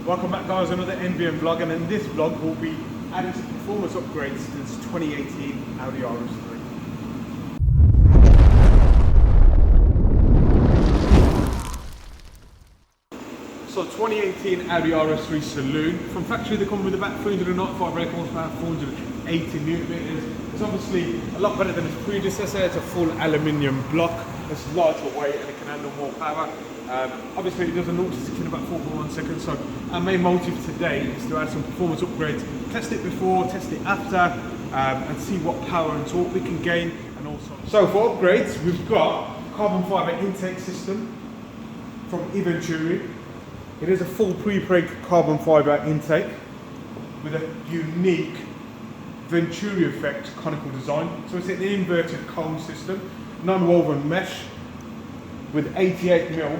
Welcome back guys, another NBM vlog, and in this vlog we'll be adding some performance upgrades to this 2018 Audi RS3. So 2018 Audi RS3 Saloon. From factory they come with about 395 brake horsepower, 480 Newton meters. It's obviously a lot better than its predecessor. It's a full aluminium block. It's lighter weight and it can handle more power. Obviously it does a 0 to 60 in about 4.1 seconds, so our main motive today is to add some performance upgrades, test it before, test it after, and see what power and torque we can gain. And also, so for upgrades we've got carbon fibre intake system from Venturi. It is a full pre-preg carbon fibre intake with a unique Venturi effect conical design. So it's an inverted cone system, non-woven mesh with 88mm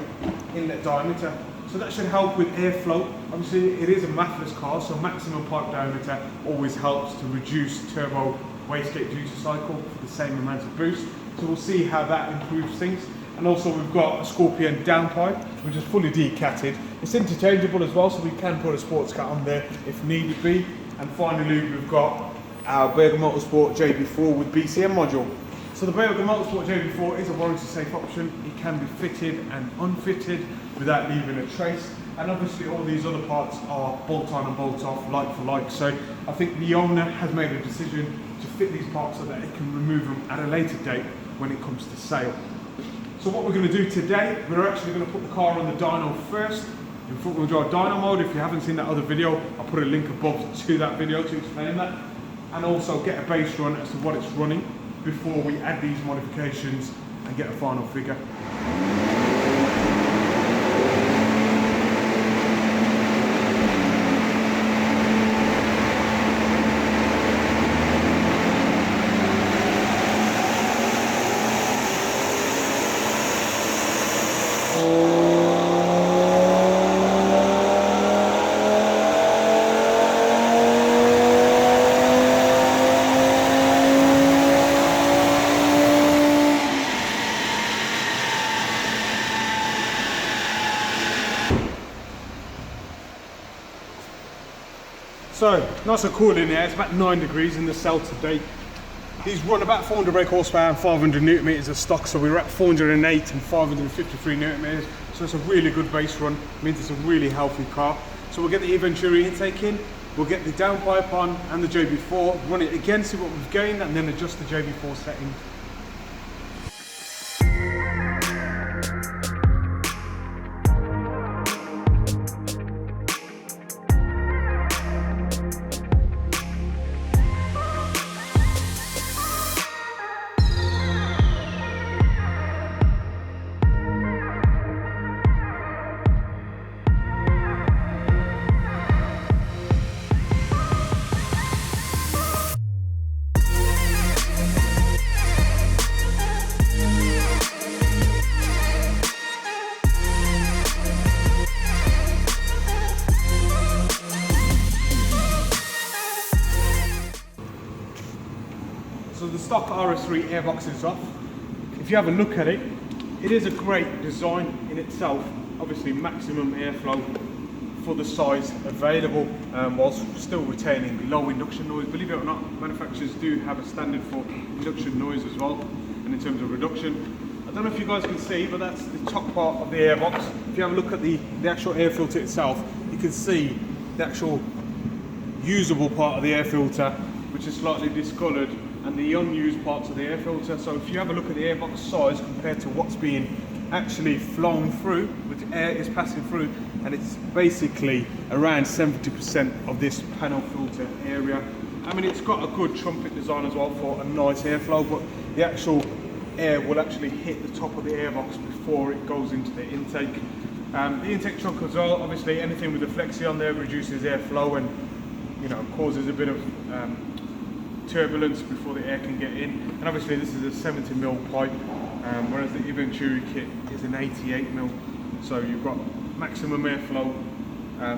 inlet diameter. So that should help with airflow. Obviously it is a mathless car, so maximum pipe diameter always helps to reduce turbo wastegate duty cycle for the same amount of boost. So we'll see how that improves things. And also we've got a Scorpion downpipe, which is fully decatted. It's interchangeable as well, so we can put a sports cat on there if needed be. And finally we've got our Motorsport JB4 with BCM module. So the Motorsport JB4 is a warranty safe option. It can be fitted and unfitted without leaving a trace. And obviously all these other parts are bolt on and bolt off, like for like. So I think the owner has made a decision to fit these parts so that it can remove them at a later date when it comes to sale. So what we're going to do today, we're actually going to put the car on the dyno first, in front wheel drive dyno mode. If you haven't seen that other video, I'll put a link above to that video to explain that. And also get a base run as to what it's running before we add these modifications and get a final figure. So, nice and cool in here. It's about 9 degrees in the cell today. These run about 400 brake horsepower and 500 Newton meters of stock, so we're at 408 and 553 Newton meters. So it's a really good base run. It means it's a really healthy car. So we'll get the Venturi intake in, we'll get the downpipe on and the JB4, run it again, see what we've gained, and then adjust the JB4 settings. So the stock RS3 airbox is off. If you have a look at it, it is a great design in itself. Obviously maximum airflow for the size available, whilst still retaining low induction noise. Believe it or not, manufacturers do have a standard for induction noise as well, and in terms of reduction. I don't know if you guys can see, but that's the top part of the airbox. If you have a look at the actual air filter itself, you can see the actual usable part of the air filter, which is slightly discoloured, and the unused parts of the air filter. So if you have a look at the airbox size compared to what's being actually flown through, which air is passing through, and it's basically around 70% of this panel filter area. I mean, it's got a good trumpet design as well for a nice airflow, but the actual air will actually hit the top of the airbox before it goes into the intake. The intake trunk as well, obviously anything with the flexi on there reduces airflow and, you know, causes a bit of turbulence before the air can get in. And obviously this is a 70mm pipe, whereas the Venturi kit is an 88mm. So you've got maximum airflow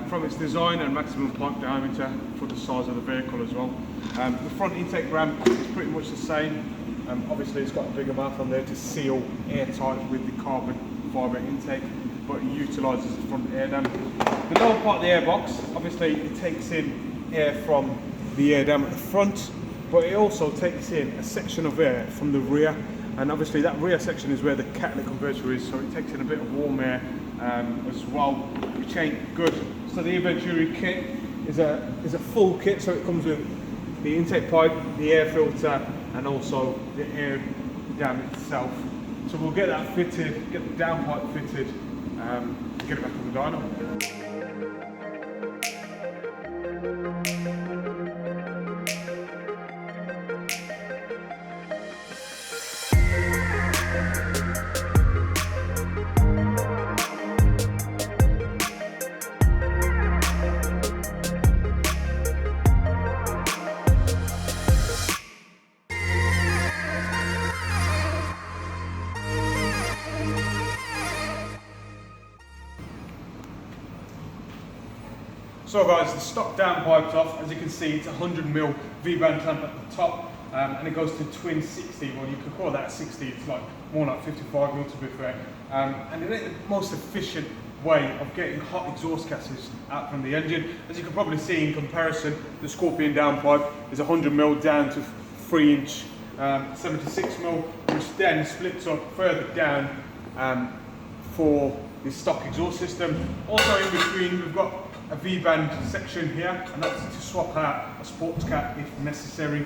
from its design and maximum pipe diameter for the size of the vehicle as well. The front intake ramp is pretty much the same. Obviously it's got a bigger mouth on there to seal airtight with the carbon fibre intake, but it utilises the front air dam. The lower part of the airbox, obviously it takes in air from the air dam at the front, but it also takes in a section of air from the rear, and obviously that rear section is where the catalytic converter is, so it takes in a bit of warm air as well, which ain't good. So the OLDBURY kit is a full kit, so it comes with the intake pipe, the air filter, and also the air dam itself. So we'll get that fitted, get the downpipe fitted, and get it back on the dyno. So guys, the stock downpipe's off. As you can see, it's 100mm V-band clamp at the top, and it goes to twin 60. Well, you could call that 60. It's like more like 55mm to be fair. And it ain't the most efficient way of getting hot exhaust gases out from the engine. As you can probably see in comparison, the Scorpion downpipe is 100mm down to 3-inch 76mm, which then splits up further down for the stock exhaust system. Also in between, we've got a V-band section here, and that's to swap out a sports cat if necessary.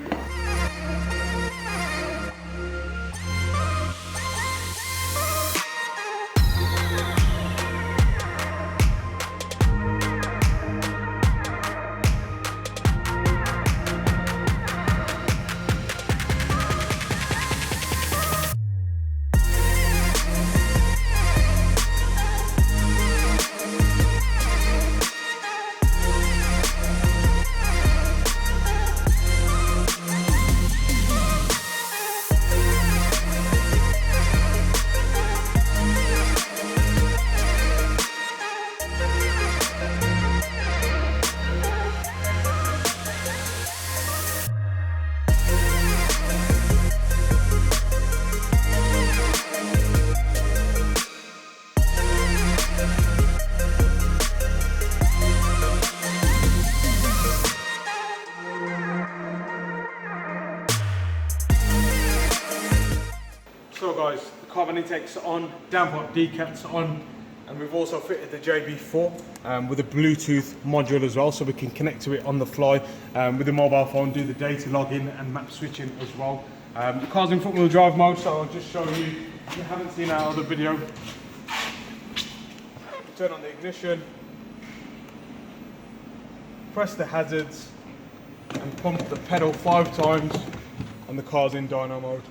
So guys, the carbon intakes are on, downpipe decats are on, and we've also fitted the JB4 with a Bluetooth module as well, so we can connect to it on the fly with the mobile phone, do the data login and map switching as well. The car's in front wheel drive mode, so I'll just show you, if you haven't seen our other video. Turn on the ignition, press the hazards and pump the pedal 5 times, and the car's in dyno mode.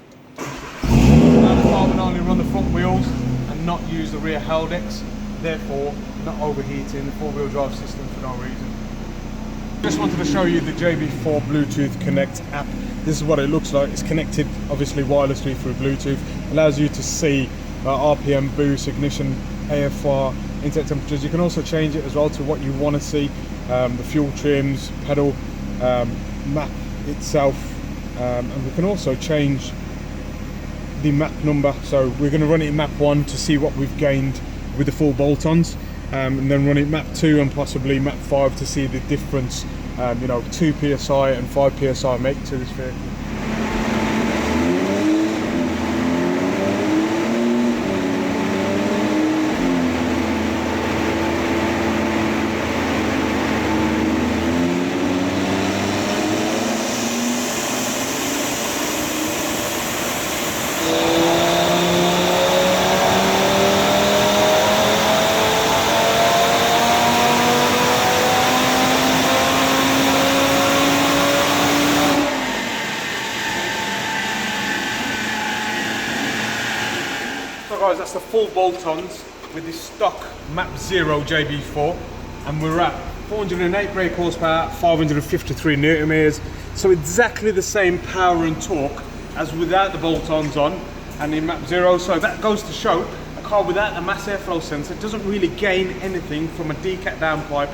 Now the car will only run the front wheels and not use the rear Haldex, therefore not overheating the 4-wheel drive system for no reason. Just wanted to show you the JB4 Bluetooth Connect app. This is what it looks like. It's connected obviously wirelessly through Bluetooth. Allows you to see RPM boost, ignition, AFR, intake temperatures. You can also change it as well to what you want to see. The fuel trims, pedal, map itself, and we can also change the map number. So we're going to run it in map 1 to see what we've gained with the full bolt-ons, and then run it map 2 and possibly map 5 to see the difference, 2 psi and 5 psi make to this vehicle. So guys, that's the full bolt-ons with the stock Map 0 JB4, and we're at 408 brake horsepower, 553 Newton meters, so exactly the same power and torque as without the bolt-ons on and in Map 0. So that goes to show a car without the mass airflow sensor doesn't really gain anything from a Decat downpipe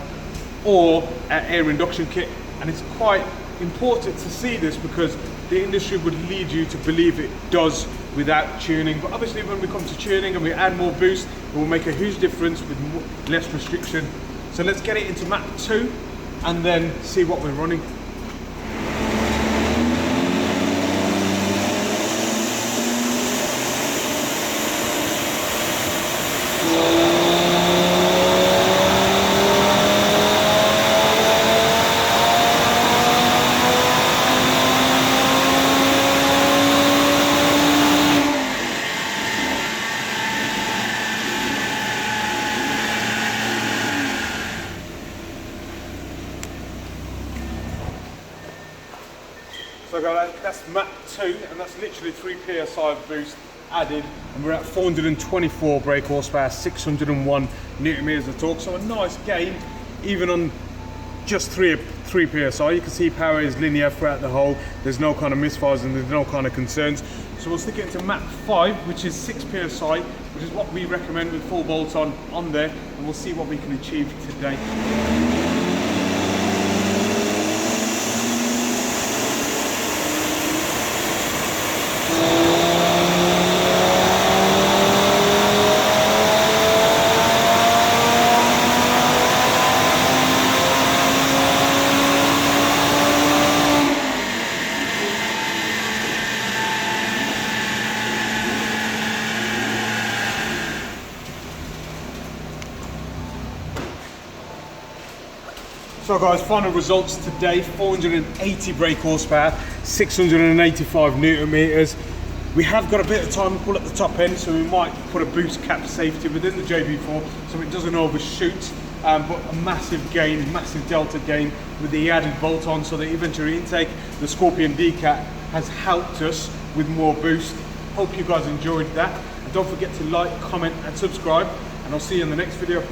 or an air induction kit, and it's quite important to see this because the industry would lead you to believe it does without tuning. But obviously when we come to tuning and we add more boost, it will make a huge difference with less restriction So let's get it into map 2 and then see what we're running. So guys, that's map 2, and that's literally 3 PSI boost added, and we're at 424 brake horsepower, 601 Newton meters of torque. So a nice gain, even on just 3 PSI. You can see power is linear throughout the whole. There's no kind of misfires and there's no kind of concerns. So we'll stick it into map 5, which is 6 PSI, which is what we recommend with full bolt on there, and we'll see what we can achieve today. So guys, final results today: 480 brake horsepower, 685 Newton meters. We have got a bit of time pull at the top end, so we might put a boost cap safety within the JB4 so it doesn't overshoot, but a massive gain, massive delta gain with the added bolt on. So the inventory intake, the Scorpion Decat, has helped us with more boost. Hope you guys enjoyed that, and don't forget to like, comment and subscribe, and I'll see you in the next video.